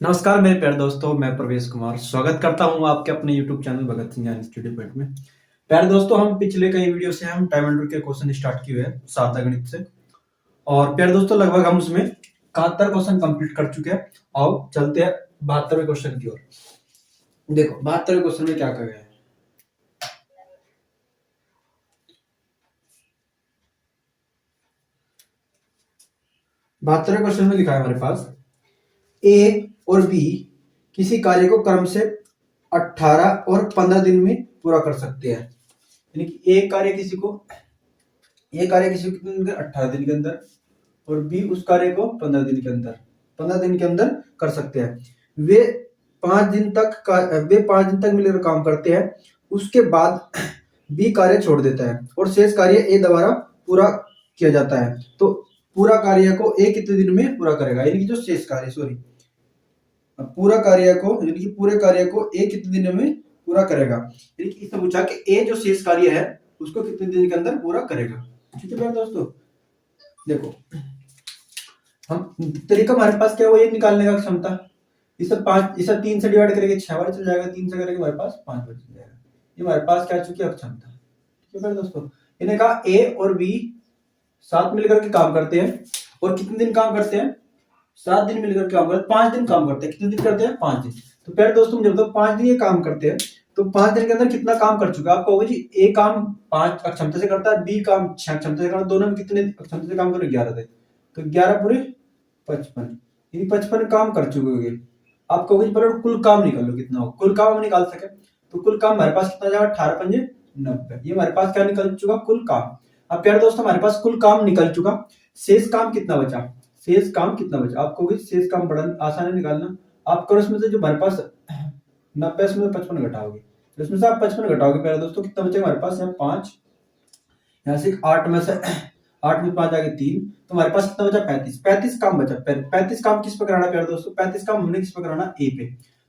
नमस्कार मेरे प्यारे दोस्तों, मैं प्रवेश कुमार स्वागत करता हूं आपके अपने YouTube चैनल भगत सिंह ज्ञान स्टडी पॉइंट में। प्यारे दोस्तों, हम पिछले कई वीडियो से हम टाइम एंड के क्वेश्चन स्टार्ट किए हैं सारदा गणित से। और प्यारे दोस्तों, लगभग हम उसमें 71 क्वेश्चन कंप्लीट कर चुके हैं। आओ चलते हैं 72वें क्वेश्चन की ओर। देखो 72वें क्वेश्चन में क्या कहा गया है। 72वें क्वेश्चन में लिखा है हमारे पास, ए और बी किसी कार्य को क्रम से 18 और 15 दिन में पूरा कर सकते हैं। यानी कि ए कार्य किसी को कितने दिन के 18 दिन के अंदर, और बी उस कार्य को 15 दिन के अंदर कर सकते हैं। वे 5 दिन तक मिलकर काम करते हैं। उसके बाद बी कार्य छोड़ देता है और शेष कार्य ए द्वारा पूरा किया जाता है। तो पूरा कार्य को ए कितने दिन में पूरा करेगा, यानी कि जो शेष कार्य पूरे कार्य को ए कितने दिन में पूरा करेगा। यानी कि इसने पूछा कि ए जो शेष कार्य है उसको कितने दिन के अंदर पूरा करेगा। ठीक है प्यारे दोस्तों, देखो हम तरीका हमारे पास क्या है, वो ये निकालने का क्षमता। इसे 3 से डिवाइड करेंगे 6 बार चल जाएगा, 3 से करेंगे हमारे पास 5 बार चल जाएगा। ये हमारे पास क्या चुकी है, क्षमता। ठीक है प्यारे दोस्तों, इन्हें कहा ए और बी साथ मिलकर के काम करते हैं। और कितने दिन काम करते हैं, 7 दिन मिलकर काम करते हैं, 5 दिन काम करते हैं। कितने दिन करते हैं, 5 दिन। तो प्यारे दोस्तों, जब तक 5 दिन ये काम करते हैं तो 5 दिन के अंदर कितना काम कर चुका है। आप कहोगे जी ए काम 5 अक्षमता से करता है, बी काम 6 अक्षमता से करता है, दोनों में कितने अक्षमता से काम करें, 11 थे। तो 11 पूरे 55, ये 55 काम कर चुके होंगे। आप कहोगे पहले कुल काम निकाल लो कितना हो, कुल काम हम निकाल सके तो कुल काम हमारे पास कितना जाएगा, 18 पंजे 90। ये हमारे पास क्या निकल चुका, कुल काम। अब प्यारे दोस्तों, हमारे पास कुल काम निकल चुका, शेष काम कितना बचा। आप कहोगे शेष काम बड़ा आसान है निकालना। आप करो इसमें से जो हमारे पास 90 इसमें 55 घटाओगे, तो इसमें से आप 55 घटाओगे प्यारे दोस्तों, कितना बचेगा हमारे पास, यहाँ 5, यहाँ से 8 में से 8 में 5 आगे 3, तो हमारे पास कितना बचा, 35 काम बचा। 35 काम किस पे कराना है प्यारे दोस्तों, 35 काम हमने किस पे कराना, ए पे।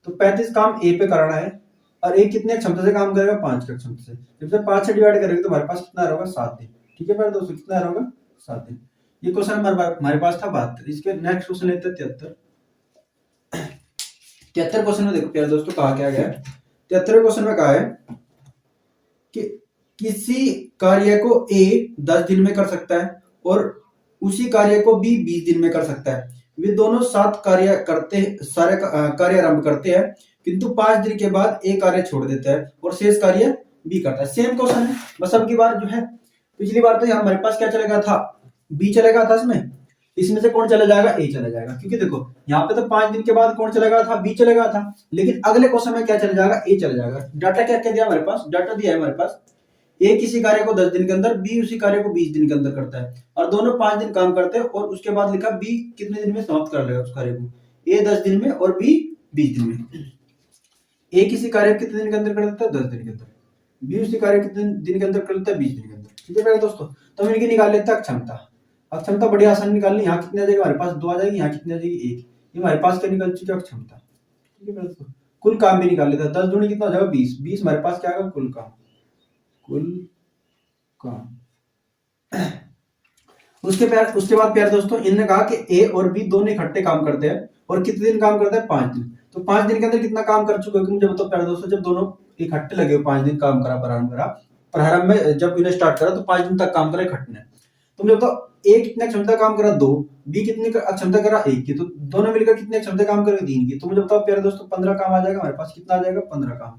तो 35 काम ए पे कराना है। और ए कितने क्षमता से काम करेगा, 5 की क्षमता से। जब से 5 से डिवाइड करेंगे तो हमारे पास कितना रहेगा, 7 दिन। ठीक है प्यारे दोस्तों, कितना रहेगा, 7 दिन। ये क्वेश्चन हमारे पास था 72। इसके नेक्स्ट क्वेश्चन लेते हैं 73। 73 क्वेश्चन में देखो प्यारे दोस्तों कहा क्या गया है। 73 क्वेश्चन में कहा है कि किसी कार्य को ए 10 दिन में कर सकता है और उसी कार्य को बी 20 दिन में कर सकता है। वे दोनों सारे कार्य आरंभ करते हैं, किंतु 5 दिन के बाद ए कार्य छोड़ देता है और शेष कार्य बी करता है। सेम क्वेश्चन है, बस अब की बार जो है, पिछली बार तो हमारे पास क्या चलेगा था, बी चलेगा था। इसमें से कौन चला जाएगा, ए चला जाएगा। क्योंकि देखो यहाँ पे तो 5 दिन के बाद कौन चलेगा था, बी चलेगा था। लेकिन अगले क्वेश्चन में क्या चला जाएगा, ए चला जाएगा। डाटा क्या क्या दिया हमारे पास, डाटा दिया है हमारे पास, ए किसी कार्य को 10 दिन के अंदर, बी उसी कार्य को 20 दिन के अंदर करता है। और दोनों 5 दिन काम करते हैं। और उसके बाद लिखा बी कितने दिन में समाप्त कर लेगा उस कार्य को, ए 10 दिन में और बी 20 दिन में। ए किसी कार्य कितने दिन के अंदर कर देता है, 10 दिन के अंदर। बी उसी कार्य कितने दिन के अंदर कर लेता है, 20 दिन के अंदर। ठीक है दोस्तों, तो हम इनकी निकाल लेते हैं क्षमता। क्षमता बड़ी आसान निकालनी। यहाँ कितने आ जाएगा हमारे पास, 2 आ जाएगी, यहाँ कितने आ जाएगी, 1। ये हमारे पास क्या निकल चुकी है, क्षमता। ठीक है दोस्तों, कुल काम भी निकाल लेता है। 10 दूनी कितना हो जाएगा, 20। 20 हमारे पास क्या आएगा, कुल काम। उसके बाद प्यारे दोस्तों, इन्होंने कहा कि ए और बी दोनों इकट्ठे काम करते हैं और कितने दिन काम करते हैं, 5 दिन। तो 5 दिन के अंदर कितना काम कर चुके हैं, जब तो प्यारे दोस्तों जब दोनों इकट्ठे लगे 5 दिन काम करा, प्रारंभ में जब इन्हें स्टार्ट करा तो 5 दिन तक काम करा इकट्ठे। तुम जब तो ए कितने क्षमता काम करा, 2, बी कितनी क्षमता करा, 1 की। तो दोनों मिलकर कितने क्षमता काम करेंगे, 3 की। तुम जब तो प्यारे दोस्तों 15 काम आ जाएगा हमारे पास, कितना आ जाएगा, 15 काम।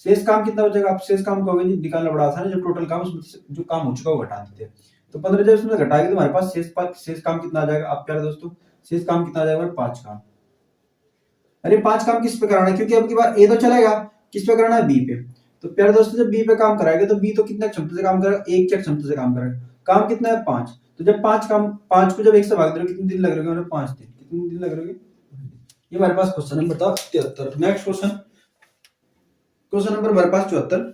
शेष काम कितना बचेगा, आप शेष काम कहोगे जी निकालना बड़ा आसान है, जब टोटल काम उसमें जो काम हो चुका है वो घटा देते हैं। तो 15 जब उसमें घटाएंगे तो हमारे पास शेष काम कितना आ जाएगा, आप प्यारे दोस्तों शेष काम कितना आ जाएगा, 5 काम। अरे 5 काम किस पे कराना है, क्योंकि अब की बार ए तो चलेगा, किस पे कराना है, बी पे। तो प्यारे दोस्तों जब बी पे काम कराएंगे तो बी तो कितना क्षमता से काम करेगा, 1 की क्षमता से काम करेगा। काम कितना है, 5। तो जब 5 को जब 1 से भाग दे, कितने दिन लग रहे हैं, 5 दिन। कितने दिन लग रहे हैं, ये हमारे पास क्वेश्चन नंबर था 73। नेक्स्ट क्वेश्चन नंबर हमारे पास 74।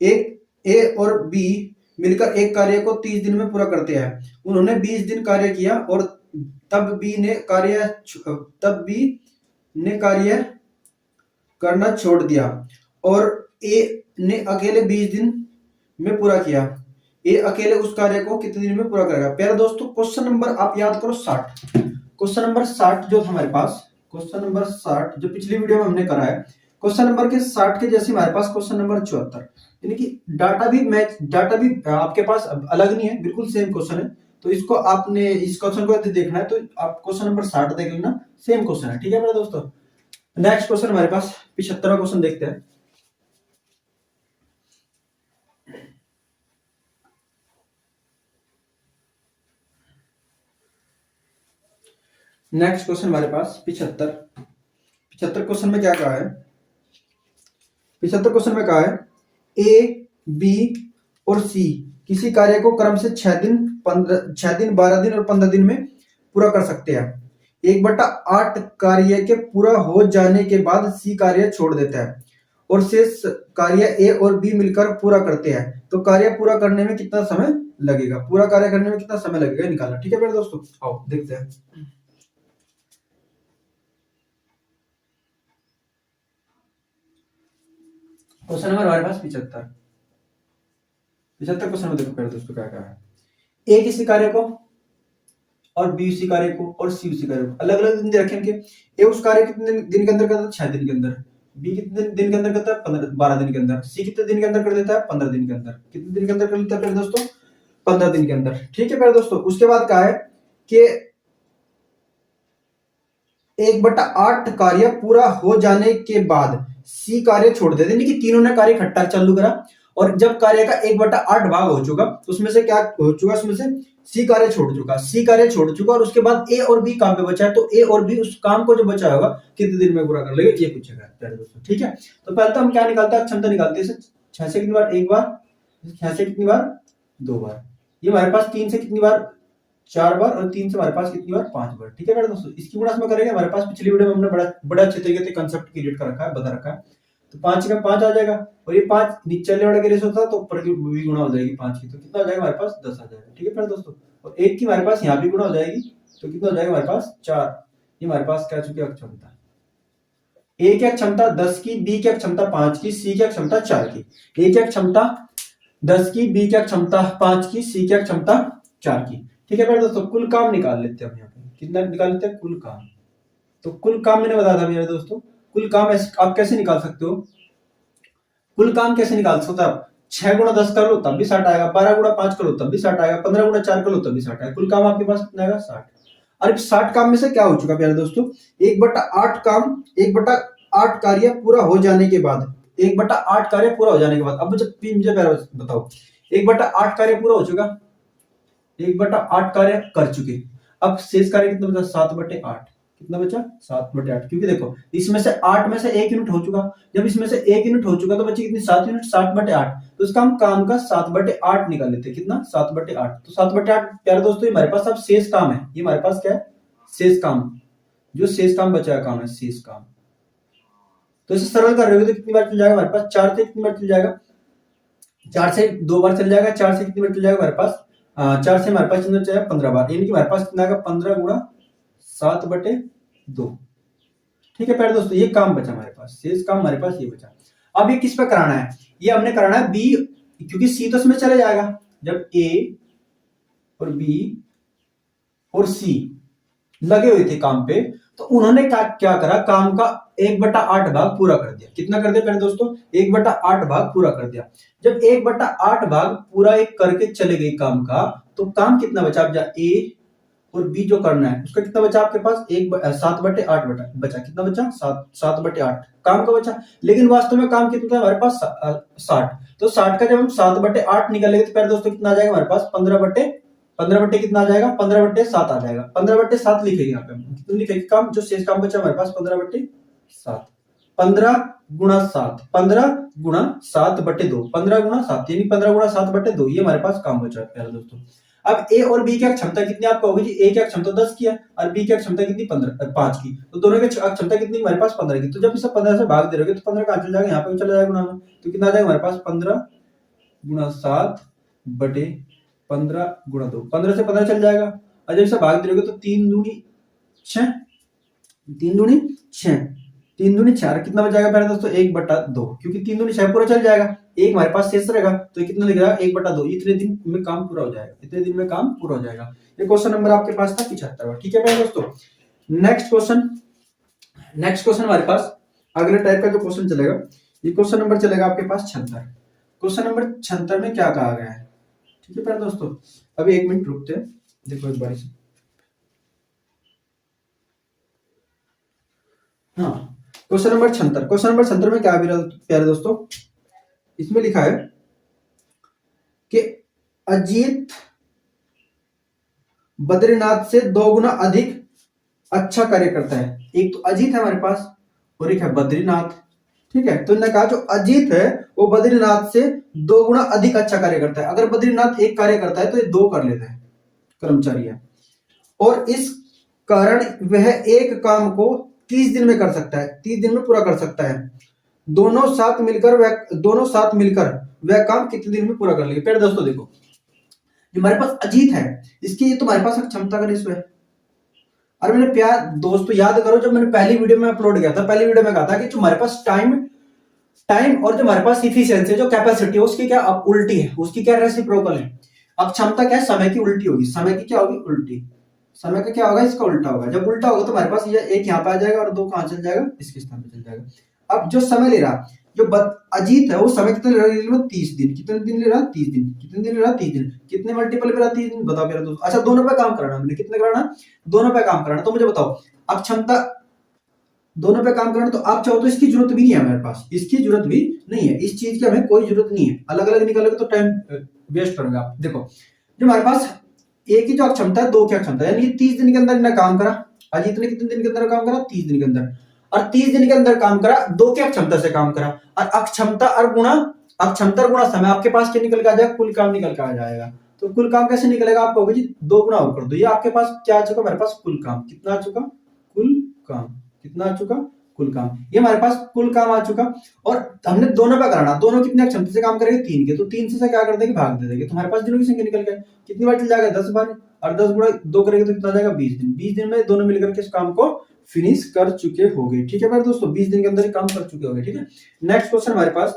ए और बी मिलकर एक कार्य को 30 दिन में पूरा करते हैं। उन्होंने 20 दिन कार्य किया और तब बी ने कार्य करना छोड़ दिया और ए ने अकेले 20 दिन में पूरा किया। ए अकेले उस कार्य को कितने दिन में पूरा करेगा। प्यारे दोस्तों, क्वेश्चन नंबर आप याद करो 60। क्वेश्चन नंबर 60 जो था हमारे पास, क्वेश्चन नंबर 60 जो पिछली वीडियो में हमने करा है, क्वेश्चन नंबर के 60 के जैसे हमारे पास क्वेश्चन नंबर 74, यानी कि डाटा भी आपके पास अलग नहीं है, बिल्कुल सेम क्वेश्चन है। तो इसको आपने इस क्वेश्चन को यदि देखना है तो आप क्वेश्चन नंबर 60 देख लेना, सेम क्वेश्चन है। ठीक है मेरे दोस्तों, नेक्स्ट क्वेश्चन हमारे पास 75वां क्वेश्चन देखते हैं। नेक्स्ट क्वेश्चन हमारे पास 75 क्वेश्चन में क्या कहा है, 75 क्वेश्चन में कहा है ए, बी और सी किसी कार्य को क्रम से 6 दिन, 12 दिन और 15 दिन में पूरा कर सकते हैं। 1/8 कार्य के पूरा हो जाने के बाद सी कार्य छोड़ देता है और शेष कार्य ए और बी मिलकर पूरा करते हैं। तो कार्य पूरा करने में कितना समय लगेगा, पूरा कार्य करने में कितना समय लगेगा निकालना। ठीक है मेरे दोस्तों, आओ देखते हैं। क्वेश्चन नंबर हमारे पास 75 क्वेश्चन में देखो पहले दोस्तों क्या कहा है। ए किसी कार्य को और बी उसी कार्य को और सी उसी कार्य को अलग अलग दिन दे रखे हैं। ए उस कार्य कितने दिन के अंदर करता है, 6 दिन के अंदर। बी कितने दिन के अंदर करता है, 12 दिन के अंदर। सी कितने दिन के अंदर कर देता है, 15 दिन के अंदर। कितने दिन के अंदर कर लेता है पहले दोस्तों, 15 दिन के अंदर। ठीक है पहले दोस्तों, उसके बाद कहा है कि 1/8 कार्य पूरा हो जाने के बाद सी कार्य छोड़ देते, यानी कि तीनों ने कार्य इकट्ठा चालू करा और जब कार्य का 1/8 भाग हो चुका तो उसमें से क्या हो चुका, उसमें से सी कार्य छोड़ चुका और उसके बाद ए और बी काम पे बचा है। तो ए और बी उस काम को जो बचा होगा कितने दिन में पूरा कर लेगा, ये पूछेगा प्यारे दोस्तों। ठीक है, तो पहले तो हम क्या निकालते हैं, क्षमता निकालते हैं। 6 से कितनी बार, एक बार। 6 से कितनी बार, 2 बार। ये हमारे पास 3 से कितनी बार, 4 बार। और 3 से हमारे पास कितनी बार, 5 बार। ठीक है मेरे दोस्तों, इसकी गुणा में करेंगे। हमारे पास पिछली वीडियो में हमने बड़ा अच्छे तरीके से कंसेप्ट क्रिएट कर रखा है, बता रखा है। तो 5 का 5 आ जाएगा और ये 5 नीचे वाले वाला के रेशो था तो ऊपर की भी गुणा हो जाएगी 5 की, तो कितना हो जाएगा हमारे पास, 10 आ जाएगा। ठीक है मेरे दोस्तों, और 1 की हमारे पास यहाँ भी गुणा हो जाएगी तो कितना हो जाएगा हमारे पास, 4। ये हमारे पास क्या चुकी है, क्षमता। ए की क्षमता 10 की, बी की क्षमता 5 की, सी की क्षमता 4 की। ए की क्षमता 10 की, बी की क्षमता 5 की, सी की क्षमता 4 की। ठीक है मेरे दोस्तों, कुल काम निकाल लेते हैं हम यहाँ पे। कितना निकाल लेते हैं, कुल काम। तो कुल काम मैंने बताया था मेरे दोस्तों, कुल काम आप कैसे निकाल सकते हो, कुल काम कैसे निकाल सकते हो आप। 6 गुणा 10 कर लो तब भी 60 आएगा, 12 गुणा 5 कर लो तब भी 60 आएगा, 15 गुणा 4 कर लो तब भी 60 आएगा। कुल काम आपके पास कितना आएगा, 60। और 60 काम में से क्या हो चुका प्यारे दोस्तों, 1/8 काम, 1/8 कार्य पूरा हो जाने के बाद, 1/8 कार्य पूरा हो जाने के बाद, अब मुझे बताओ, 1/8 कार्य पूरा हो चुका, 1/8 कार्य कर चुके। अब शेष कार्य कितना बचा, 7/8। कितना बचा, 7/8। क्योंकि देखो इसमें से 8 में से 1 यूनिट हो चुका, जब इसमें से 1 यूनिट हो चुका तो बची कितनी, 7 यूनिट, 7/8। तो इसका हम काम का 7/8 निकाल लेते हैं। कितना, 7/8। तो 7/8 प्यारे दोस्तों ये हमारे पास अब शेष काम है। ये हमारे पास क्या है, शेष काम, जो शेष काम बचा है काम है, शेष काम। तो इसे सरल कर रहे हो तो कितनी बार चल जाएगा हमारे पास, 4 से कितनी बार चल जाएगा, 4 से 2 बार चल जाएगा। 4 से कितनी बार चल जाएगा हमारे पास, 4 से हमारे पास चल जाएगा 15 बार, यानी कि हमारे पास कितना आएगा, 15 गुणा 7/2। ठीक है प्यारे दोस्तों, ये काम बचा हमारे पास, शेष काम हमारे पास ये बचा। अब ये किस पे कराना है, ये हमने कराना है बी, क्योंकि सी तो इसमें चले जाएगा। जब ए और बी और सी लगे हुए थे काम पे तो उन्होंने क्या करा, काम का 1/8 भाग पूरा कर दिया। कितना कर दिया प्यारे दोस्तों, 1/8 भाग पूरा कर दिया। जब 1/8 भाग पूरा एक करके चले गए काम का, तो काम कितना बचा, अब ए और बी जो करना है उसका कितना बचा आपके पास, 7/8 बचा। कितना बचा, 7/8 काम का बचा। लेकिन वास्तव में काम कितना था हमारे पास, 60। तो 60 का जब हम 7/8 निकालेंगे तो प्यारे दोस्तों कितना आ जाएगा हमारे पास, 15/15 कितना आ जाएगा, 15/7 आ जाएगा। 15/7 लिखेंगे यहाँ पे हम, कितना लिखेंगे काम, जो शेष काम बचा हमारे पास 15/7। 15 गुणा 7, 15 गुणा 7/2, 15 गुणा 7 यानी 15 गुणा 7/2, ये हमारे पास काम बचा है प्यारे दोस्तों। अब ए और बी की क्षमता कितनी आपको होगी जी, ए की क्षमता 10 की है और बी की क्षमता कितनी, 5 की। तो दोनों की क्षमता कितनी हमारे पास, 15 की। तो जब इसे 15 से भाग दे रहोगे तो 15 कहां चल जाएगा, यहाँ पे चला जाएगा गुणा में। तो कितना आ जाएगा हमारे पास, 15 गुणा 7/15 गुणा 2, 15 से 15 चल जाएगा। और जब इसे भाग दे रहोगे तो 3 दूनी 6, 3 दूनी 6, 3 दूनी 4, कितना बच जाएगा प्यारे दोस्तों, 1/2, क्योंकि 3 दूनी 6 पूरा चल जाएगा, एक हमारे पास शेष रहेगा। तो कितना लिख रहा है, 1/2। इतने दिन में काम पूरा हो जाएगा, इतने दिन में काम पूरा हो जाएगा। ये क्वेश्चन नंबर आपके पास था 75। ठीक है प्यारे दोस्तों, नेक्स्ट क्वेश्चन नेक्स्ट क्वेश्चन हमारे पास अगले टाइप का जो क्वेश्चन चलेगा, ये क्वेश्चन नंबर चलेगा आपके पास 76। क्वेश्चन नंबर 76 में क्या कहा गया है, ठीक है प्यारे दोस्तों। अभी एक मिनट रुकते हैं, देखो एक बार से। हाँ, क्वेश्चन नंबर 76, क्वेश्चन नंबर 76 में क्या है प्यारे दोस्तों, इसमें लिखा है कि अजीत बद्रीनाथ से 2 गुना अधिक अच्छा कार्य करता है। एक तो अजीत है हमारे पास और एक है बद्रीनाथ, ठीक है। तो इन्होंने कहा जो अजीत है वो बद्रीनाथ से 2 गुना अधिक अच्छा कार्य करता है। अगर बद्रीनाथ एक कार्य करता है तो ये 2 कर लेता है, कर्मचारी है, और इस कारण वह एक काम को 30 दिन में कर सकता है, 30 दिन में पूरा कर सकता है। दोनों साथ मिलकर वह काम कितने दिन में पूरा कर लेंगे। पहले दोस्तों देखो, जो हमारे पास अजीत है, इसकी ये तो हमारे पास क्षमता का रेशो है। और मैंने प्यार दोस्तों याद करो, जब मैंने पहली वीडियो में अपलोड किया था, पहली वीडियो में कहा था कि जो हमारे पास टाइम और जो हमारे पास इफिशियंसी है, जो कैपेसिटी है, उसकी क्या अब उल्टी है, उसकी क्या रेसिप्रोकल है। अब क्षमता क्या है, समय की उल्टी होगी, समय की क्या होगी, उल्टी। समय का क्या होगा, इसका उल्टा होगा। जब उल्टा होगा तो हमारे पास ये एक यहाँ पे आ जाएगा और 2 कहां चल जाएगा, इसके स्थान पे चल जाएगा। अब जो समय ले रहा, जो अजीत है वो समय कितने ले रहा है, 30 दिन। कितने दिन ले रहा है, 30 दिन। कितने दिन ले रहा है, 30 दिन। कितने मल्टीपल पे रहा, 30 दिन। बताओ मेरा दोस्त। अच्छा, दोनों पे काम कराना हमने, कितने कराना, दोनों पे काम कराना। तो मुझे बताओ, अब क्षमता दोनों पे काम करना, तो आप चाहो तो इसकी जरूरत भी नहीं है हमारे पास, इसकी जरूरत भी नहीं है, इस चीज की हमें कोई जरूरत नहीं है। अलग अलग निकालोगे तो टाइम वेस्ट करोगे आप। देखो, जो हमारे पास एक ही जो क्षमता है, 2 की क्षमता है, यानी 30 दिन के अंदर इन्हें काम करा। अजीत ने कितने दिन के अंदर काम करा, 30 दिन के अंदर। और 30 दिन के अंदर काम करा, 2 की क्षमता से काम करा। और अक्षमता और गुणा समय आपके पास क्या निकल के आ जाएगा, कुल काम निकल के आ जाएगा। तो कुल काम कैसे निकलेगा, आप कहोगे जी 2 गुना और कर दो। ये आपके पास क्या आ चुका, हमारे पास कुल काम कितना आ चुका, कुल काम कितना आ चुका, कुल काम। ये हमारे पास कुल काम आ चुका। और हमने दोनों पे कराना, दोनों कितने क्षमता से काम करेंगे, 3 के। तो 3 से क्या कर देंगे, भाग दे देंगे। तो हमारे पास दिनों की संख्या निकल गई। कितनी बार चल जाएगा, 10 बार। और 10 गुणा 2 करेंगे तो कितना जाएगा, 20 दिन। 20 दिन में दोनों मिलकर के इस काम को फिनिश कर चुके होंगे, ठीक है मेरे दोस्तों। 20 दिन के अंदर ही काम कर चुके होंगे, ठीक है। नेक्स्ट क्वेश्चन हमारे पास,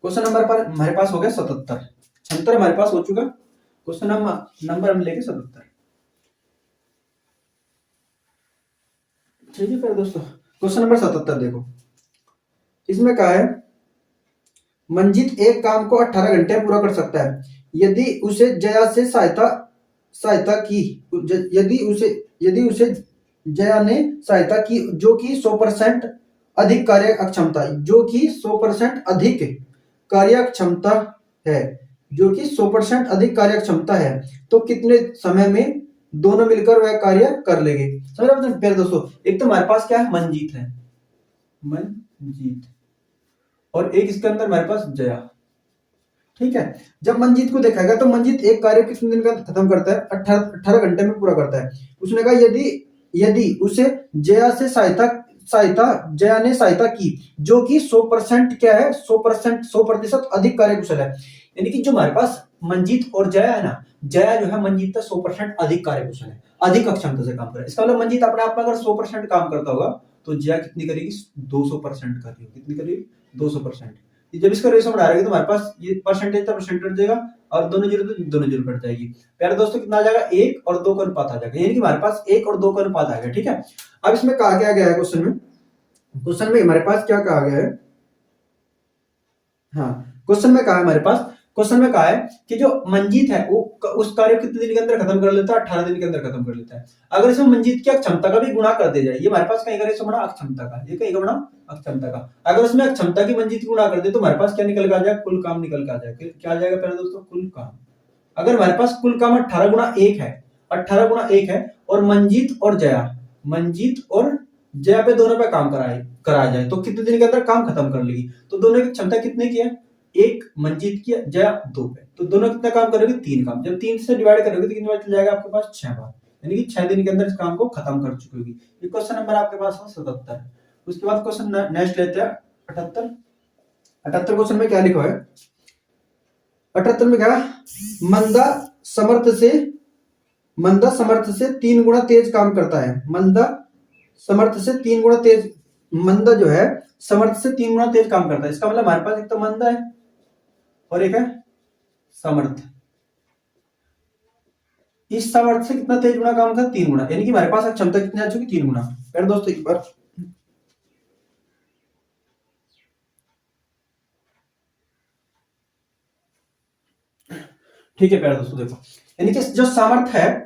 क्वेश्चन नंबर पर हमारे पास हो गया 77। 76 हमारे पास हो चुका। क्वेश्चन नंबर हम लेके 77, ठीक है मेरे दोस्तों। क्वेश्चन नंबर 77 देखो, इसमें क्या है, मंजीत एक काम को 18 घंटे में पूरा कर सकता है यदि उसे जया से सहायता की, यदि उसे जया ने सहायता की जो कि 100% अधिक कार्य क्षमता, जो कि 100% अधिक कार्य क्षमता है, जो कि 100% अधिक कार्य क्षमता है, तो कितने समय में दोनों मिलकर वह कार्य कर लेंगे। समझ रहे हो प्यारे दोस्तों। एक तो हमारे पास क्या है, मंजीत है, मंजीत, और एक इसके अंदर हमारे पास जया, ठीक है। जब मंजीत को देखा गया तो मंजीत एक कार्य कितने दिन का खत्म करता है, 18 घंटे में पूरा करता है। उसने कहा यदि उसे जया से जया ने सहायता की जो कि 100% क्या है, 100% अधिक कार्यकुशल है। यानी कि जो हमारे पास मंजीत और जया है ना, जया जो है मंजीत का 100% अधिक कार्यकुशल है, अधिक क्षमता से काम कर रहा है। इसका मतलब मंजीत अपने आप में अगर 100% काम करता होगा तो जया कितनी करेगी, 200% करेगी। कितनी करेगी, 200%। जब इसका रेशो बढ़ा रहेगा तो हमारे पास ये परसेंटेज कट जाएगा और दोनों जीरो कट जाएगी। प्यारे दोस्तों कितना आ जाएगा, 1 और 2 का अनुपात आ जाएगा, यानी कि हमारे पास 1 और 2 का अनुपात आ गया, ठीक है। अब इसमें कहा क्या गया है क्वेश्चन में हमारे पास क्या कहा गया है, हाँ क्वेश्चन में कहा है हमारे पास, क्वेश्चन में कहा है कि जो मंजीत है वो उस कार्य को कितने दिन के अंदर खत्म कर लेता है, 18 दिन के अंदर खत्म कर लेता है। अगर इसमें मंजीत की क्षमता का भी गुणा कर दिया जाए, ये हमारे पास कहीं का रेशो बना अक्षमता का, ये कहीं का बना अक्षमता का। अगर उसमें क्षमता की मंजीत गुणा कर दे तो हमारे पास क्या निकल के आ जाएगा, कुल काम निकल के आ जाएगा। क्या आ जाएगा पहले दोस्तों, कुल काम। अगर हमारे पास कुल काम 18 गुणा 1 है, 18 गुणा 1 है, और मंजीत और जया पे दोनों पे काम कराया जाए तो कितने दिन के अंदर काम खत्म कर लेगी। तो दोनों की क्षमता कितने की है, 1 मंजीत की, जया 2 पे, तो दोनों कितना काम करोगे, 3 काम। जब 3 से डिवाइड करोगे तो कितनी बार चल जाएगा आपके पास, 6 बार, यानी कि 6 दिन के अंदर इस काम को खत्म कर चुकी होगी। ये क्वेश्चन नंबर आपके पास है 77। उसके बाद क्वेश्चन नेक्स्ट लेते हैं 78। 78 क्वेश्चन में क्या लिखा है, 78 में क्या, मंदा समर्थ से 3 गुना तेज काम करता है। मंदा जो है समर्थ से 3 गुना तेज काम करता है। इसका मतलब हमारे पास एक तो मंदा है और एक है समर्थ। इस समर्थ से कितना तेज गुना काम करता है, 3 गुना, यानी कि हमारे पास क्षमता कितनी आ चुकी, 3 गुना। फिर दोस्तों एक बार ठीक है प्यारे दोस्तों, देखो यानी कि जो सामर्थ्य है,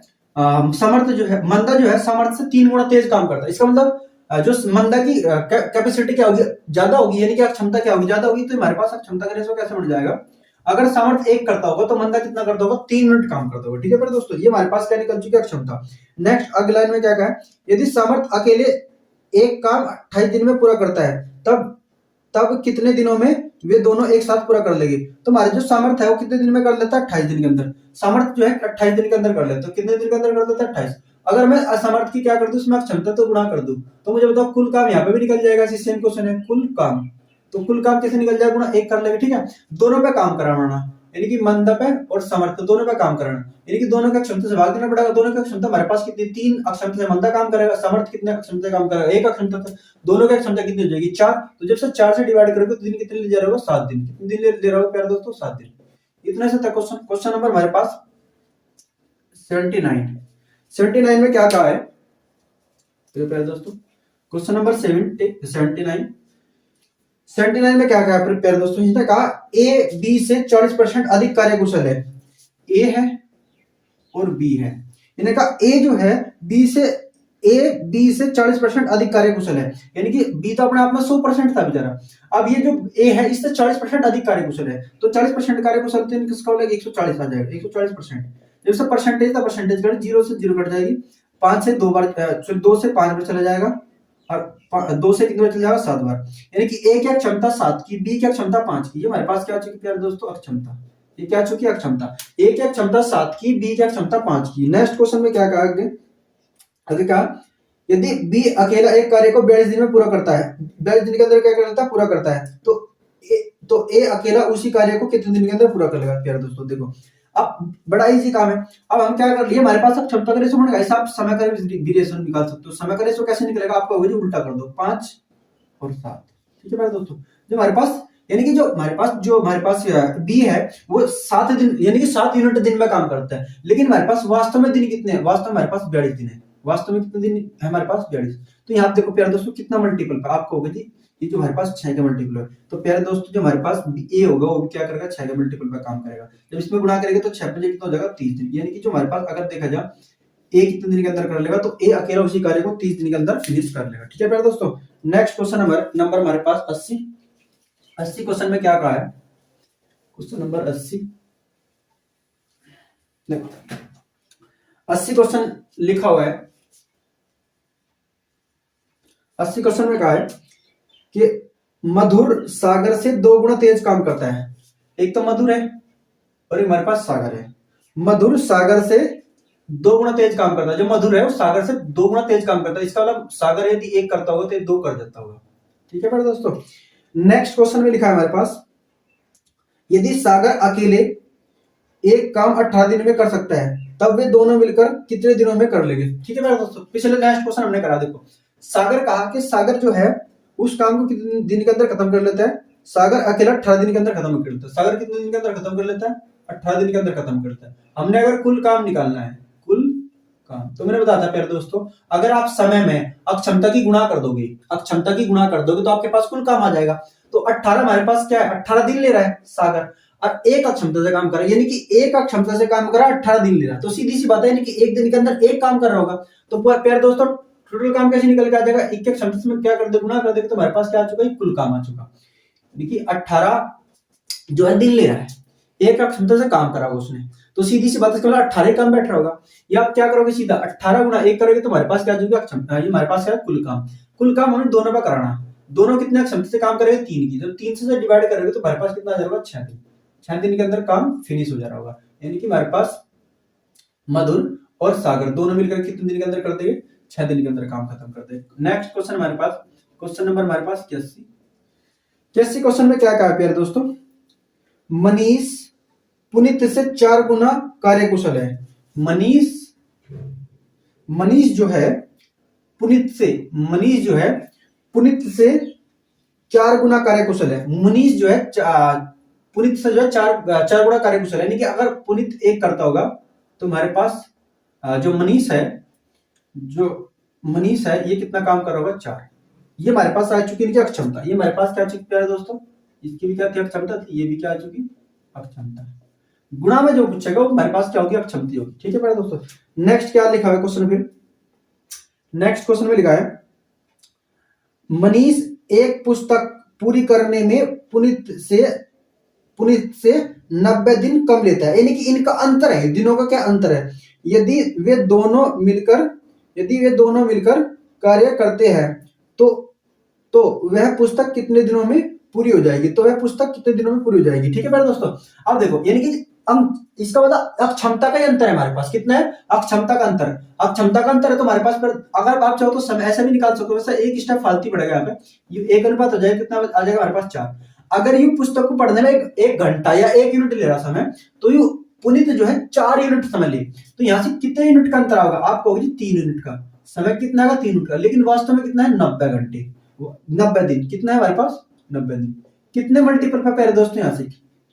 सामर्थ्य जो है, मंदा जो है सामर्थ्य से 3 गुना तेज काम करता है। इसका मतलब जो मंदा की कैपेसिटी क्या होगी, ज्यादा होगी, यानी कि क्षमता क्या होगी, ज्यादा होगी, तो हमारे पास क्षमता का रेशो कैसे बढ़ जाएगा। अगर सामर्थ्य 1 करता होगा तो मंदा कितना करता होगा, 3 यूनिट काम करता होगा। ठीक है प्यारे दोस्तों, ये हमारे पास क्या निकल चुकी है, क्षमता। नेक्स्ट अगला लाइन में क्या कहा है, यदि सामर्थ्य अकेले एक काम 28 दिन में पूरा करता है, तब तब कितने दिनों में वे दोनों एक साथ पूरा कर लेंगे। तो हमारे जो सामर्थ्य है वो कितने दिन में कर लेता है, 28 दिन के अंदर। सामर्थ्य जो है 28 दिन के अंदर कर लेता है, तो कितने दिन के अंदर कर लेता है, 28। अगर मैं असमर्थ की क्या कर दूं, उसमें क्षमता तो गुणा कर दूं, तो मुझे बताओ कुल काम यहाँ पे भी निकल जाएगा। सेम क्वेश्चन है, कुल काम, तो कुल काम कैसे निकल जाएगा, गुणा 1 कर लेंगे। ठीक है, दोनों पे काम कराना, यानी कि मंद पे और समर्थ दोनों पे काम कराना, यानी कि दोनों का क्षमता से भाग देना पड़ेगा। दोनों का क्षमता हमारे पास कितनी, 3 अक्षमता से मंदा काम करेगा, समर्थ कितने अक्षमता से काम करेगा, 1 अक्षमता से। दोनों की क्षमता कितनी हो जाएगी, 4। तो जब से 4 से डिवाइड करोगे तो दिन कितने ले जा रहे हो, 7 दिन। कितने दिन ले रहे हो प्यारे दोस्तों, 7 दिन। इतना से था क्वेश्चन। क्वेश्चन नंबर हमारे पास 79 में क्या कहा है, तो प्यारे दोस्तों क्वेश्चन नंबर 79 में क्या कहा है प्यारे दोस्तों, इसने कहा ए बी से 40% अधिक कार्यकुशल है। ए है और बी है, इन्हें कहा ए जो है बी से 40% अधिक कार्यकुशल है, यानी कि बी तो अपने आप में 100% था बेचारा। अब ये जो ए है इससे 40% अधिक कार्यकुशल है, तो 40% कार्यकुशल तो किसका हो जाएगा, 140 आ जाएगा, 140%। जब से परसेंटेज था, परसेंटेज कट, 0 से 0 कट जाएगी, 5 से 2 बार, 2 से 5 बार चला जाएगा, और 2 से कितने बार चला जाएगा, 7 बार। यानी कि ए क्या क्षमता 7 की, बी क्या क्षमता 5 की। ये हमारे पास क्या चुकी प्यारे दोस्तों, अक्षमता। ये क्या चुकी अक्षमता, ए क्या क्षमता 7 की, बी क्या क्षमता 5 की। नेक्स्ट क्वेश्चन में क्या कहा आगे कहा, यदि बी अकेला एक कार्य को 42 दिन में पूरा करता है, 42 दिन के अंदर क्या करता है, पूरा करता है, तो ए अकेला उसी कार्य को कितने दिन के अंदर पूरा कर लेगा प्यारे दोस्तों। देखो अब बड़ा इजी काम है। अब हम क्या कर लिए, हमारे पास अब क्षमता का रेशो बन गया, आप समय का भी रेशो निकाल सकते हो। समय का रेशो कैसे निकलेगा, आपको वही उल्टा कर दो, 5 और 7। ठीक है प्यारे दोस्तों, जो हमारे पास, यानी कि जो हमारे पास बी है वो 7 दिन, यानी कि 7 यूनिट दिन में काम करता है, लेकिन हमारे पास वास्तव में दिन कितने हैं, वास्तव में हमारे पास 42 दिन है। वास्तव में कितने दिन है हमारे पास, 42। तो यहाँ देखो प्यारे दोस्तों कितना मल्टीपल आपको होगा जी, ये जो हमारे पास 6 का मल्टीपल है, तो प्यारे दोस्तों जो हमारे पास ए होगा वो भी क्या करेगा, 6 के मल्टीपल पे काम करेगा। जब इसमें गुणा करेंगे तो 6 पे कितना हो जाएगा, 30 दिन। यानी कि जो हमारे पास अगर देखा जाए ए कितने दिन के अंदर कर लेगा, तो ए अकेला उसी कार्य को 30 दिन के अंदर फिनिश कर लेगा। ठीक है प्यारे दोस्तों, नेक्स्ट क्वेश्चन नंबर हमारे पास 80 क्वेश्चन में क्या कहा है, क्वेश्चन नंबर 80 क्वेश्चन लिखा हुआ है। 80 क्वेश्चन में कहा है कि मधुर सागर से 2 गुना तेज काम करता है। एक तो मधुर है और एक हमारे पास सागर है। मधुर सागर से 2 गुना तेज काम करता है, जो मधुर है वो सागर से 2 गुना तेज काम करता है। इसका मतलब सागर यदि 1 करता होगा तो 2 कर देता होगा। ठीक है मेरे दोस्तों, नेक्स्ट क्वेश्चन में लिखा है हमारे पास, यदि सागर अकेले एक काम 18 दिन में कर सकता है, तब वे दोनों मिलकर कितने दिनों में कर लेंगे। ठीक है मेरे दोस्तों, पिछले नेक्स्ट क्वेश्चन हमने करा, देखो सागर कहा कि सागर जो है उस काम को कितने दिन के अंदर खत्म कर लेता है, सागर अकेला 18 दिन के अंदर खत्म कर लेता है। सागर कितने दिन के अंदर खत्म कर लेता है, 18 दिन के अंदर खत्म कर लेता है। हमने अगर कुल काम निकालना है, कुल काम, तो मैंने बताया था प्यारे दोस्तों, अगर आप समय में अक्षमता की गुणा कर दोगे, तो आपके पास कुल काम आ जाएगा। तो 18 हमारे पास क्या है, 18 दिन ले रहा है सागर, और एक अक्षमता से काम कर रहा है, यानी कि एक अक्षमता से काम कर रहा है, 18 दिन ले रहा है। तो सीधी सी बात है, यानी कि एक दिन के अंदर एक काम कर रहा होगा। तो प्यारे दोस्तों टोटल काम कैसे निकल के आ जाएगा, एक एक क्षमता में क्या कर दे, गुणा कर दे, तो हमारे पास क्या आ चुका है, कुल काम आ चुका। देखिए 18 जो है दिन ले रहा है, एक क्षमता से काम करा उसने, तो सीधी सी बात है 18 काम बैठ रहा होगा। या आप क्या करोगे, सीधा 18 गुणा 1 करोगे तो हमारे पास क्या आ जाएगा, क्षमता। ये हमारे पास है कुल काम। कुल काम हमें दोनों पे कराना, दोनों कितने क्षमता से काम करेंगे, 3 की। जब 3 से डिवाइड करोगे तो हमारे पास कितना आ जाएगा, 6 दिन। 6 दिन के अंदर काम फिनिश हो जा रहा होगा। यानी कि हमारे पास मधुर और सागर दोनों मिलकर कितने दिन के अंदर कर देंगे, 6 दिन के अंदर काम खत्म कर देंगे। नेक्स्ट क्वेश्चन हमारे पास, क्वेश्चन नंबर हमारे पास 81 क्वेश्चन में क्या कहा प्यारे दोस्तों, मनीष पुनीत से 4 गुना कार्यकुशल है। मनीष जो है पुनीत से 4 गुना कार्यकुशल है। मनीष जो है पुनीत से जो है 4 गुना कार्यकुशल है, यानी कि अगर पुनीत 1 करता होगा तो हमारे पास जो मनीष है ये कितना काम कर रहा होगा, 4। ये हमारे पास आ चुकी है अक्षमता। ये हमारे पास क्या चुकी है दोस्तों, इसकी भी क्या थी, अक्षमता थी, ये भी क्या आ चुकी, अक्षमता। गुणा में जो पूछेगा वो हमारे पास क्या होगी, अक्षमता होगी। ठीक है प्यारे दोस्तों। नेक्स्ट क्या लिखा है क्वेश्चन, फिर नेक्स्ट क्वेश्चन में लिखा है मनीष एक पुस्तक पूरी करने में पुनीत से 90 दिन कम लेता है, यानी कि इनका अंतर है, दिनों का क्या अंतर है। यदि वे दोनों मिलकर कार्य करते हैं तो वह पुस्तक कितने दिनों में पूरी हो जाएगी, ठीक है मेरे दोस्तों। अब देखो यानी कि इसका मतलब अक्षमता का ही अंतर है हमारे पास, कितना है, अक्षमता का अंतर है तो हमारे पास पर अगर आप चाहो तो समय ऐसा भी निकाल सकते हो, वैसा एक स्टेप फालतू पड़ेगा यहाँ पे, ये एक अनुपात हो जाएगा, कितना आ जाएगा हमारे पास 4। अगर यू पुस्तक को पढ़ने में एक घंटा या 1 यूनिट ले रहा समय, तो यू पुनीत जो है 4 यूनिट समय ले, तो यहाँ से कितने यूनिट का अंतर होगा, आप कहोगे 3 यूनिट का समय, कितना का 3 यूनिट का, लेकिन वास्तव में कितना है 90 घंटे, 90 दिन, कितना है हमारे पास 90 दिन। कितने मल्टीपल पे प्यारे दोस्तों, यहाँ से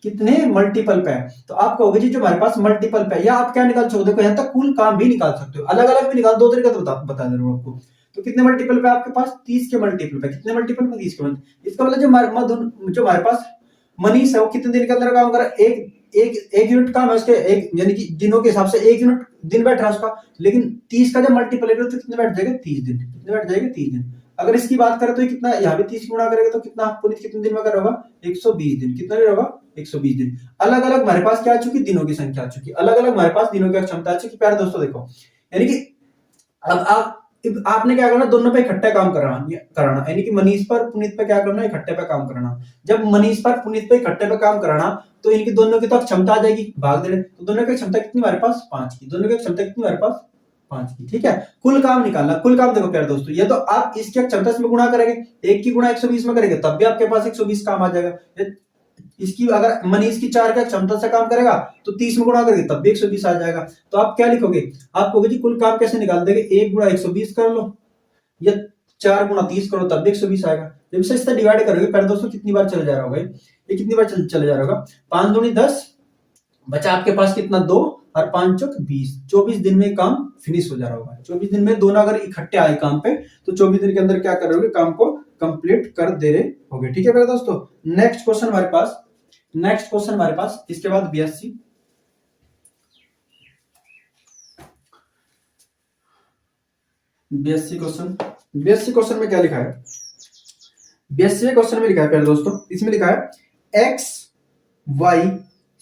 कितने मल्टीपल पे है, तो आप कहोगे जी जो हमारे पास मल्टीपल पे, या आप क्या निकाल सकते हो, यहाँ तक कुल काम भी निकाल सकते हो, अलग अलग भी निकाल, दो तरीका तो बता दे रहा हूँ आपको। तो कितने मल्टीपल पे आपके पास 30 के मल्टीपल पे, कितने मल्टीपल पे 30 के मल्टीपल, इसका मतलब जो हमारे पास मनीष है वो कितने दिन के अंदर काम कर रहा है, एक यूनिट काम है उसके, एक यानी कि दिनों के हिसाब से 1 यूनिट दिन बैठ रहा है उसका, लेकिन 30 का जब मल्टीपल है तो कितने बैठ जाएगा 30 दिन, कितने बैठ जाएगा 30 दिन। अगर इसकी बात करें तो ये कितना, यहाँ भी 30 गुणा करेगा तो कितना पुनीत कितने दिन में कर होगा 120 दिन, कितना दिन होगा 120 दिन। अलग अलग हमारे पास क्या आ चुकी, दिनों की संख्या आ चुकी, अलग अलग हमारे पास दिनों की क्षमता आ चुकी। प्यारे दोस्तों देखो यानी कि अब आपने क्या करना, दोनों पे इकट्ठा काम कराना, यानी कि मनीष पर पुनीत पे क्या करना, इकट्ठे पे काम कराना। जब मनीष पर पुनीत पे इकट्ठे पे काम कराना तो इनकी दोनों की तो क्षमता आ जाएगी, भाग देने, तो दोनों की क्षमता कितनी हमारे पास 5 की, दोनों की क्षमता कितनी हमारे पास 5 की। ठीक है, कुल काम निकालना, कुल काम देखो प्यारे दोस्तों, ये तो आप इसकी क्षमता से गुणा करेंगे, एक की गुणा 120 में करेंगे तब भी आपके पास 120 काम आ जाएगा। इसकी अगर मनीष की 4 का क्षमता से काम करेगा तो 30 में गुणा करेंगे तब भी 120 आ जाएगा। तो आप क्या लिखोगे, आप कहोगे जी कुल काम कैसे निकाल देंगे, 1 गुणा 120 कर लो या 4 गुणा 30 करो तब भी 120 आएगा। जब से इससे डिवाइड करोगे पहले दोस्तों कितनी बार चले जा रहा होगा, ये कितनी बार चले जा रहा होगा, 5 दूनी 10, बचा आपके पास कितना 2 और 5 चौक 20, 24 दिन में काम फिनिश हो जा रहा होगा। 24 दिन में दोनों अगर इकट्ठे आए काम पे तो 24 दिन के अंदर क्या कर रहे काम को कंप्लीट कर दे रहे होगे। ठीक है मेरे दोस्तों। नेक्स्ट क्वेश्चन हमारे पास इसके बाद 82 क्वेश्चन में क्या लिखा है, 82वें क्वेश्चन में लिखा है प्यारे दोस्तों, इसमें लिखा है एक्स वाई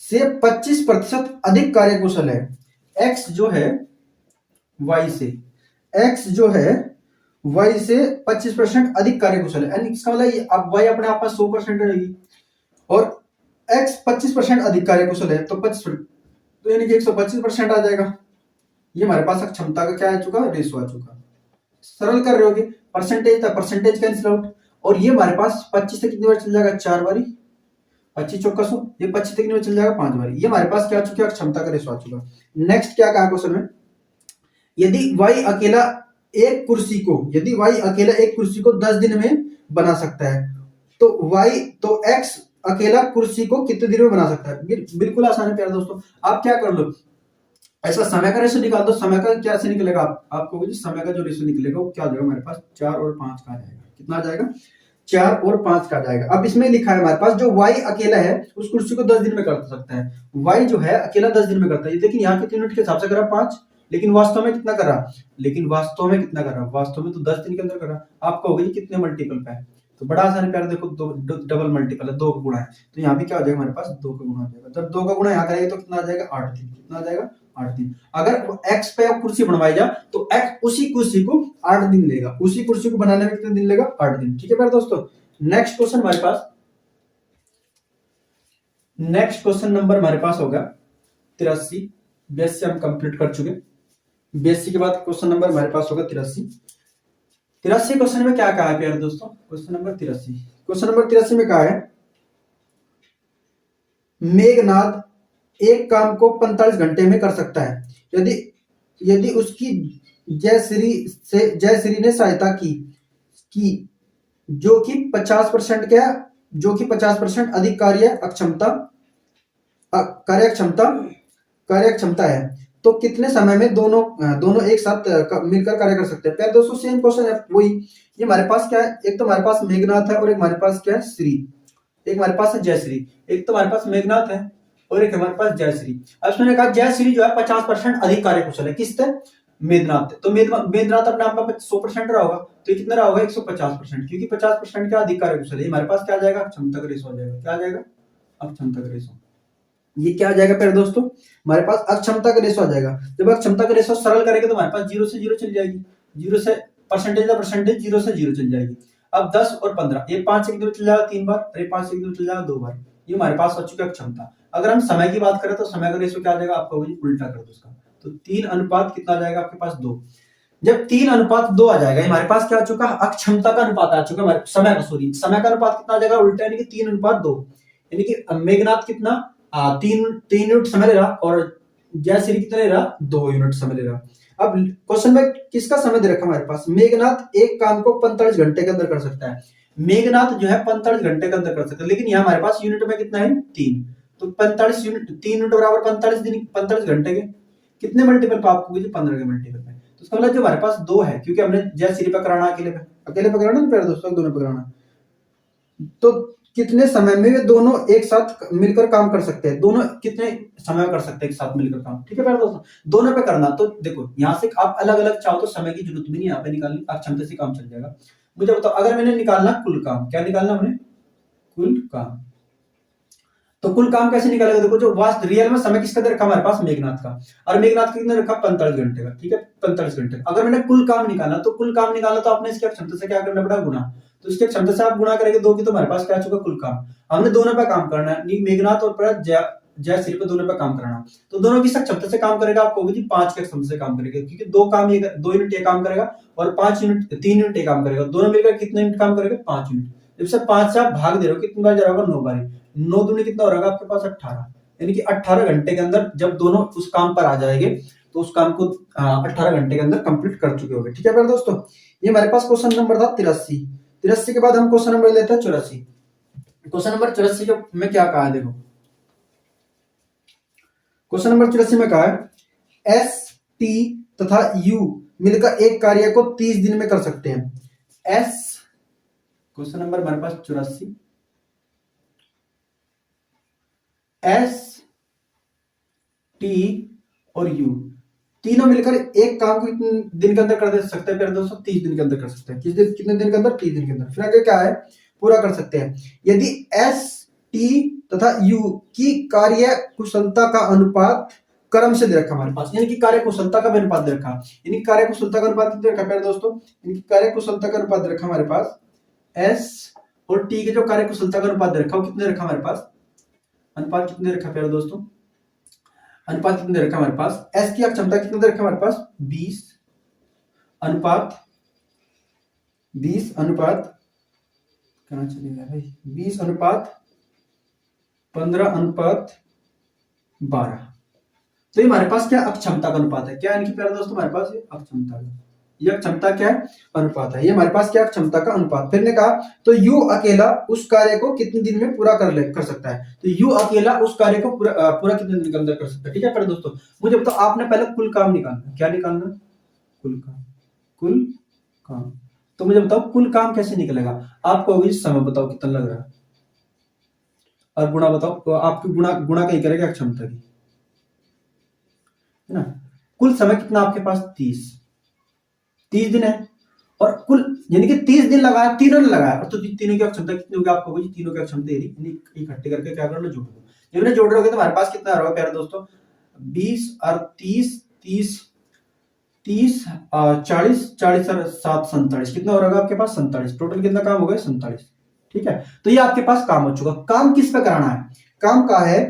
से 25% अधिक कार्यकुशल है। एक्स जो है वाई से 25% अधिक कार्यकुशल है, यानी इसका मतलब अब वाई अपने आप में 100% रहेगी और एक्स 25% अधिक कार्यकुशल है, तो 25 तो यानी कि 125% आ जाएगा। ये हमारे पास क्षमता का क्या आ चुका, रेशो आ चुका। सरल कर रहे होगे, परसेंटेज था, परसेंटेज कैंसिल आउट, और ये हमारे पास 25 से कितनी बार चल जाएगा 4 बारी, 25 चौका 100, ये 25 से कितनी बार चल जाएगा 5 बारी। ये हमारे पास क्या आ चुका, क्षमता का रेशो आ चुका। नेक्स्ट क्या कहा क्वेश्चन में, यदि वाई अकेला एक कुर्सी को 10 दिन में बना सकता है तो एक्स अकेला कुर्सी को कितने दिन में बना सकता है। बिल्कुल आसान है प्यारे दोस्तों, आप क्या कर लो, ऐसा समय का रेशो निकाल दो। समय का क्या से निकलेगा, आपको समय का जो रेशो निकलेगा वो क्या हो जाएगा हमारे पास 4 और 5 का आ जाएगा, कितना आ जाएगा 4 और 5 का आ जाएगा। अब इसमें लिखा है हमारे पास जो वाई अकेला है उस कुर्सी को 10 दिन में कर सकता है, वाई जो है अकेला 10 दिन में करता है। लेकिन यहाँ कितने यूनिट के हिसाब से करा 5, लेकिन वास्तव में कितना करा, वास्तव में तो 10 दिन के अंदर करा। आप कहोगे कितने मल्टीपल पे है, तो बड़ा आसान है प्यारे, देखो डबल मल्टीपल है, 2 का गुणा है, तो यहाँ भी क्या हो जाएगा हमारे पास 2 का गुणा हो जाएगा। जब 2 का गुणा यहाँ करेंगे तो कितना आ जाएगा 8 दिन, कितना आ जाएगा 8 दिन। अगर एक्स पे कुर्सी बनवाई जाए तो एक्स उसी कुर्सी को 8 दिन लेगा, उसी कुर्सी को बनाने में कितने दिन लेगा 8 दिन। ठीक है प्यारे दोस्तों। नेक्स्ट क्वेश्चन हमारे पास, नेक्स्ट क्वेश्चन नंबर हमारे पास होगा 83। 82 हम कंप्लीट कर चुके, 82 के बाद क्वेश्चन नंबर हमारे पास होगा 83। 83 क्वेश्चन में क्या कहा है प्यारे दोस्तों, क्वेश्चन नंबर 83 में कहा है मेघनाथ एक काम को 45 घंटे में कर सकता है यदि उसकी जयश्री ने सहायता की जो कि 50% अधिक कार्यक्षमता है, तो कितने समय में दोनों एक साथ मिलकर कार्य कर सकते हैं। प्यारे दोस्तों सेम क्वेश्चन है वही, ये हमारे पास क्या है, एक तो हमारे पास मेघनाथ है और एक हमारे पास क्या है श्री, एक हमारे पास है जयश्री। एक तो हमारे पास मेघनाथ है और एक हमारे पास जयश्री। अब मैंने कहा जयश्री जो है 50% अधिक कार्यकुशल है, किससे? मेघनाथ। तो मेघनाथ अपने आप में 100% रहा होगा, तो ये कितना रहा होगा? 150%, क्योंकि 50% का अधिक कार्यकुशल है। हमारे पास क्या आ जाएगा? क्षमता का रेशो आ जाएगा। क्या आ जाएगा? अक्षमता का रेशो। ये क्या आ जाएगा प्यारे दोस्तों? हमारे पास अक्षमता का रेशो आ जाएगा। जब अक्षमता का रेशो सरल करेंगे तो हमारे पास 0 से 0 चल जाएगी, 0 से परसेंटेज 0 से 0 चल जाएगी। अब 10 और 15, ये 5 एक दूर चल जाएगा 3 बार, और ये 5 एक दूर चल जाएगा 2 बार। ये हमारे पास हो चुका है क्षमता। अगर हम समय की बात करें तो समय का रेशो क्या आ जाएगा? आपको उल्टा कर दो उसका, तो 3 अनुपात कितना आ जाएगा आपके पास? 2। जब 3 अनुपात 2 आ जाएगा, हमारे पास क्या आ चुका? अक्षमता का अनुपात आ चुका हमारे समय का, सॉरी समय का अनुपात कितना आ जाएगा? उल्टा, यानी कि 3 अनुपात 2। यानी कि मेघनाथ कितना 3 यूनिट समय ले रहा, और जयश्री कितना ले रहा? 2 यूनिट समय ले रहा। अब क्वेश्चन में किसका समय दे रखा हमारे पास? मेघनाथ एक काम को 45 घंटे के अंदर कर सकता है। मेघनाथ जो है 45 घंटे के अंदर कर सकता है, लेकिन यहाँ हमारे पास यूनिट में कितना है? 3। तो 45 यूनिट, 3 यूनिट बराबर 45 दिन, 45 घंटे के कितने मल्टीपल पे? आपको 15 के मल्टीपल पे। तो इसका मतलब जो हमारे पास 2 है, क्योंकि हमने जयश्री पे कराना, अकेले पे कराना, फिर दोस्तों दोनों पे कराना। तो कितने समय में ये दोनों एक साथ मिलकर काम कर सकते हैं? दोनों कितने समय कर सकते हैं एक साथ मिलकर काम? ठीक है प्यारे दोस्तों, दोनों पे करना। तो देखो यहाँ से आप अलग अलग चाहो तो समय की जरूरत भी नहीं, यहाँ पे निकालनी, आप क्षमता से काम चल जाएगा। मुझे बताओ, अगर मैंने निकालना कुल काम, क्या निकालना हमने? कुल काम। तो कुल काम कैसे निकालेगा? देखो, जो वास्त रियल में समय किसका दे रखा हमारे पास? मेघनाथ का। और मेघनाथ का कितना रखा? 45 घंटे का। ठीक है, 45 घंटे। अगर मैंने कुल काम निकाला, तो कुल काम निकाला तो आपने इसकी क्षमता से क्या करना पड़ा? गुणा। तो इसके क्षमता से आप गुणा करेंगे 2 की, तो हमारे पास क्या चुका? कुल काम। हमने दोनों पे काम करना है, मेघनाथ और जयश्री पे दोनों पे काम करना। तो दोनों की क्षमता से काम करेगा, आपको होगी 5 के क्षमता से काम करेगा, क्योंकि 2 यूनिट ये काम करेगा और 3 यूनिट ये काम करेगा। दोनों मिलकर कितने यूनिट काम करेगा? 5 यूनिट। जब से 5 से आप भाग दे रहे हो, कितनी बार जा रहा होगा? 9 बार। 9 दूनी कितना हो रहा है आपके पास? 18। यानी कि 18 घंटे के अंदर जब दोनों उस काम पर आ जाएंगे, तो उस काम को 18 घंटे के अंदर कंप्लीट कर चुके होंगे। ठीक है प्यारे दोस्तों, ये हमारे पास क्वेश्चन नंबर था 83। 83 के बाद हम क्वेश्चन नंबर लेते हैं 84। क्वेश्चन नंबर 84 में क्या कहा है? देखो, क्वेश्चन नंबर 84 में कहा है एस, टी तथा यू मिलकर एक कार्य को 30 दिन में कर सकते हैं। एस, क्वेश्चन नंबर हमारे पास 84, एस, टी और यू तीनों मिलकर एक काम को कितने दिन के अंदर कर दे सकते हैं? 30 दिन के अंदर कर सकते हैं। कितने दिन के अंदर? 30 दिन के अंदर। फिर आगे क्या है? पूरा कर सकते हैं यदि एस, टी तथा यू की कार्य कुशलता का अनुपात क्रम से दे रखा हमारे पास, यानी कि कार्य कुशलता का अनुपात दे रखा। यानी कार्य कुशलता का अनुपात कितने रखा प्यारे दोस्तों? यानी कार्य कुशलता का अनुपात दे रखा हमारे पास एस और टी के जो कार्य कुशलता का अनुपात दे रखा, वो कितने रखा हमारे पास? अनुपात कितने रखा प्यारे दोस्तों? अनुपात कितने रखा हमारे पास? एस की क्षमता कितने दे रखा हमारे पास? 20 अनुपात, 20 अनुपात कहां चलेगा भाई? 20 अनुपात 15 अनुपात 12। तो ये हमारे पास क्या? अक्षमता का अनुपात है। क्या यानी कि प्यारे दोस्तों हमारे पास ये अक्षमता का, यह क्षमता क्या है? अनुपात है। ये हमारे पास क्या? क्षमता का अनुपात। फिर ने कहा तो यू अकेला उस कार्य को कितने दिन में पूरा कर सकता है? तो यू अकेला उस कार्य को पूरा कितने दिन के अंदर कर सकता है? ठीक है प्यारे दोस्तों, मुझे बताओ, आपने पहले कुल काम निकालना। क्या निकालना? कुल काम। कुल काम। तो मुझे बताओ कुल काम कैसे निकलेगा? आपको होगी समय, बताओ कितना लग रहा है, और गुणा बताओ, तो आपकी गुणा कहीं करेगा क्षमता की, है ना। कुल समय कितना आपके पास? 30 दिन है, और कुल यानी कि 30 दिन लगाया, तीनों ने लगाया, तो तीनों की क्षमता कितनी होगी? आपको होगी तीनों की क्षमता इकट्ठे करके क्या कर लो? जोड़ लो। जब इन्हें जोड़ रहे हो तो हमारे पास कितना आ रहा है प्यारे दोस्तों? 20 और 30, 30 40, 40 और 7 47, कितना हो रहा है आपके पास? 47। टोटल कितना काम हो गया? 47। ठीक है, तो ये आपके पास काम हो चुका। काम किस पे कराना है? काम का है,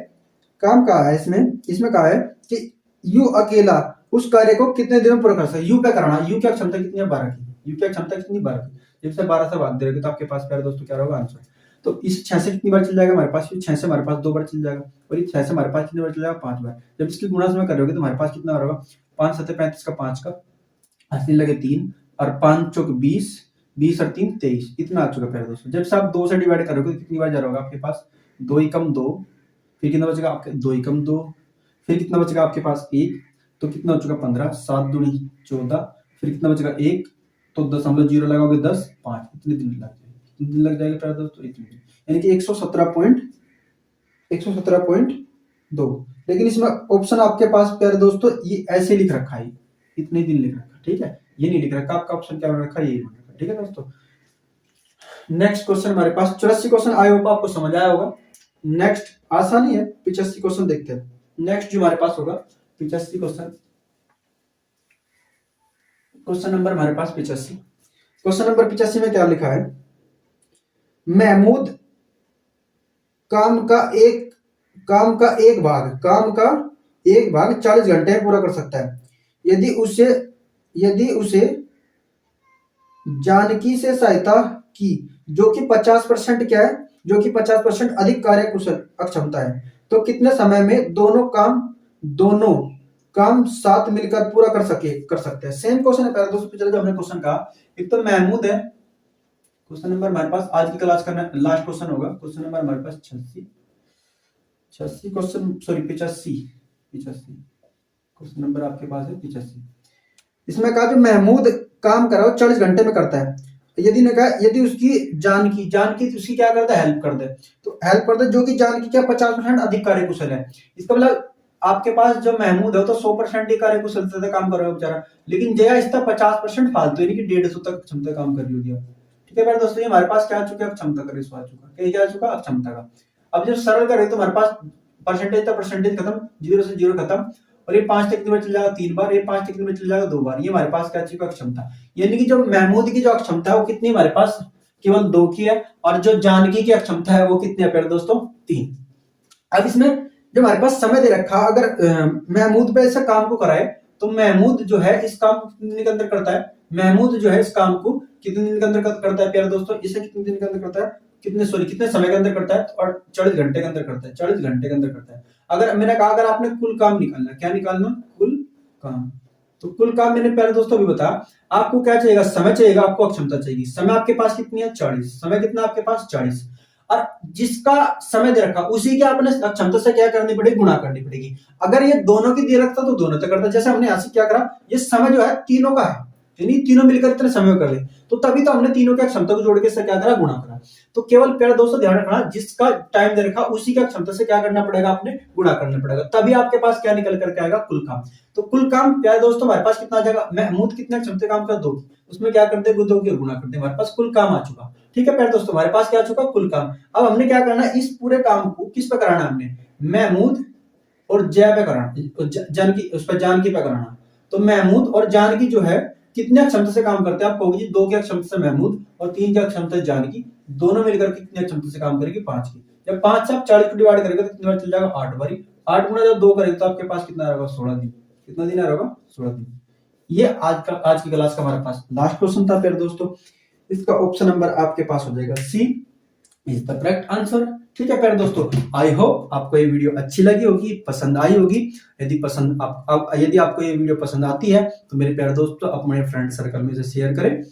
काम का है इसमें कहा है कि यू अकेला उस कार्य को कितने दिन में पूरा कर सकता है? यू पे कराना। यू की क्षमता कितनी है? 12 की। यू की क्षमता कितनी? 12 की। जब से 12 से भाग देंगे तो आपके पास प्यारे दोस्तों क्या होगा? आंसर। तो इस 6 से कितनी बार चल जाएगा हमारे पास? 6 से हमारे पास 2 बार चल जाएगा, और ये 6 से हमारे पास कितनी बार चल जाएगा? 5 बार। जब इसकी गुणा में करोगे तो हमारे पास कितना होगा? 5 7 35 का 5 का 80 लगे 3, और 5 चौक 20, 20 और 3 23, इतना आ चुका प्यारे दोस्तों। जब से आप 2 से डिवाइड करोगे तो कितनी बार जा रहा होगा आपके पास? 2 एकम 2, फिर कितना बचेगा आपके? 2 एकम 2, फिर कितना बचेगा आपके पास? 1, तो कितना हो चुका? 15, 7 दूनी 14, फिर कितना बचेगा? 1, तो 0.0 लगाओगे 10, 5, इतने दिन लग जाएंगे। कितने दिन लग जाएगा प्यारे दोस्तों? इतने दिन, यानी कि 117 पॉइंट 2। लेकिन इसमें ऑप्शन आपके पास प्यारे दोस्तों ये ऐसे लिख रखा है, इतने दिन लिख रखा, ठीक है, ये नहीं लिख रखा आपका ऑप्शन क्या बन रखा है, ये बन रखा, ठीक है दोस्तों। नेक्स्ट क्वेश्चन हमारे पास 84 क्वेश्चन आए होगा, आपको समझ आया होगा। नेक्स्ट आसानी है, 85 क्वेश्चन देखते हैं। नेक्स्ट जो हमारे पास होगा 85 क्वेश्चन, क्वेश्चन नंबर हमारे पास 85। क्वेश्चन नंबर 85 में क्या लिखा है, महमूद काम का एक भाग 40 घंटे में पूरा कर सकता है। यदि उसे जानकी से सहायता की, जो कि 50% क्या है, जो कि 50% अधिक कार्य कुशल अक्षमता है, तो कितने समय में दोनों काम साथ मिलकर पूरा कर सकते हैं। सेम क्वेश्चन है पहले दोस्तों, पिछले जो हमने क्वेश्चन कहा, एक तो महमूद है, क्वेश्चन नंबर हमारे पास आज की क्लास का लास्ट क्वेश्चन होगा, क्वेश्चन नंबर हमारे पास 86 क्वेश्चन, सॉरी 85 क्वेश्चन नंबर आपके पास है 85। इसमें कहा जो महमूद काम करा 40 घंटे में करता है, यदि उसकी जानकी उसकी क्या करता है, हेल्प कर दे, तो हेल्प कर दे, जो कि जानकी क्या 50% अधिक कार्य कुशल है। इसका मतलब आपके पास जो महमूद है तो 100% ही कार्य कुशलता से काम कर रहा है बेचारा, लेकिन जया इसका 50% फालतू, यानी कि 150 तक क्षमता काम कर रही होगी। ठीक है मेरे दोस्तों, ये हमारे पास क्या आ चुका है, क्षमता का रेशो आ चुका है, क्या आ चुका है, क्षमता का। अब जब सरल करें तो हमारे पास परसेंटेज खत्म, 0 से 0 खत्म, और ये 5 तक में चल जाएगा 3 बार, ये 5 तक में चल जाएगा 2 बार। ये हमारे पास क्या चुका, क्षमता, यानी कि जो महमूद की जो क्षमता है वो कितनी हमारे पास केवल 2 की है, और जो जानकी की क्षमता है वो कितनी है प्यारे दोस्तों, 3। अब इसमें जो हमारे पास समय दे रखा, अगर महमूद पे ऐसा काम को कराए, तो महमूद जो है इस काम को कितने दिन के अंदर करता है, महमूद जो है इस काम को कितने दिन के अंदर करता है प्यारे दोस्तों, इसे कितने दिन के अंदर करता है, कितने समय के अंदर करता है, और 40 घंटे के अंदर करता है, 40 घंटे के अंदर करता है। अगर मैंने कहा अगर आपने कुल काम निकालना, क्या निकालना, कुल काम, तो कुल काम मैंने पहले दोस्तों भी बताया, आपको क्या चाहिएगा, समय चाहिएगा, आपको क्षमता चाहिए। समय आपके पास कितनी है, 40, समय कितना आपके पास 40, और जिसका समय दे रखा उसी के आपने क्षमता से क्या करनी पड़ेगी, गुणा करनी पड़ेगी। अगर ये दोनों की दे रखता तो दोनों तक करता, जैसे हमने यहाँ से क्या करा, ये समय जो है तीनों का है, यानी तीनों मिलकर इतने समय कर ले, तो तभी तो हमने तीनों की क्षमता को जोड़ के इससे क्या करा, गुणा करा। तो केवल प्यारे दोस्तों ध्यान रखना, जिसका टाइम दे रखा उसी का क्षमता से क्या करना पड़ेगा, आपने गुणा करना पड़ेगा, तभी आपके पास क्या निकल करके आएगा, कुल काम। तो कुल काम प्यारे दोस्तों हमारे पास कितना आ जाएगा, महमूद कितने क्षमता काम का 2, उसमें क्या करते हैं, 2 की गुणा करते हैं, हमारे पास कुल काम आ चुका। ठीक है प्यारे दोस्तों, हमारे पास क्या आ चुका, कुल काम। अब हमने क्या करना है, इस पूरे काम को किस पे कराना, हमने महमूद और जय पे कराना, जानकी उस पर जानकी पे कराना। तो महमूद और जानकी जो है कितने क्षमता से काम करते हैं, आप कहोगे जी 2 की क्षमता से महमूद और 3 की क्षमता से जानकी, दोनों मिलकर कितनी क्षमता से काम करेगी, 5 की। जब 5 से आप 40 को डिवाइड करेंगे तो कितनी बार चल जाएगा, 8 बारी। 8 गुना जब 2 करेंगे तो आपके पास कितना रहेगा, 16 दिन। कितना दिन रहेगा, 16 दिन। ये आज की क्लास का हमारे पास लास्ट क्वेश्चन था प्यारे दोस्तों। इसका ऑप्शन नंबर आपके पास हो जाएगा सी इज द करेक्ट आंसर। ठीक है प्यारे दोस्तों, आई होप आपको ये वीडियो अच्छी लगी होगी, पसंद आई होगी। यदि आपको ये वीडियो पसंद आती है तो मेरे प्यारे दोस्तों अपने फ्रेंड सर्कल में इसे शेयर करें।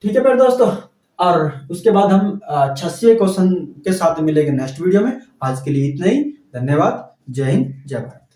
ठीक है प्यारे दोस्तों, और उसके बाद हम 86वें क्वेश्चन के साथ मिलेंगे नेक्स्ट वीडियो में। आज के लिए इतना ही, धन्यवाद, जय हिंद, जय भारत।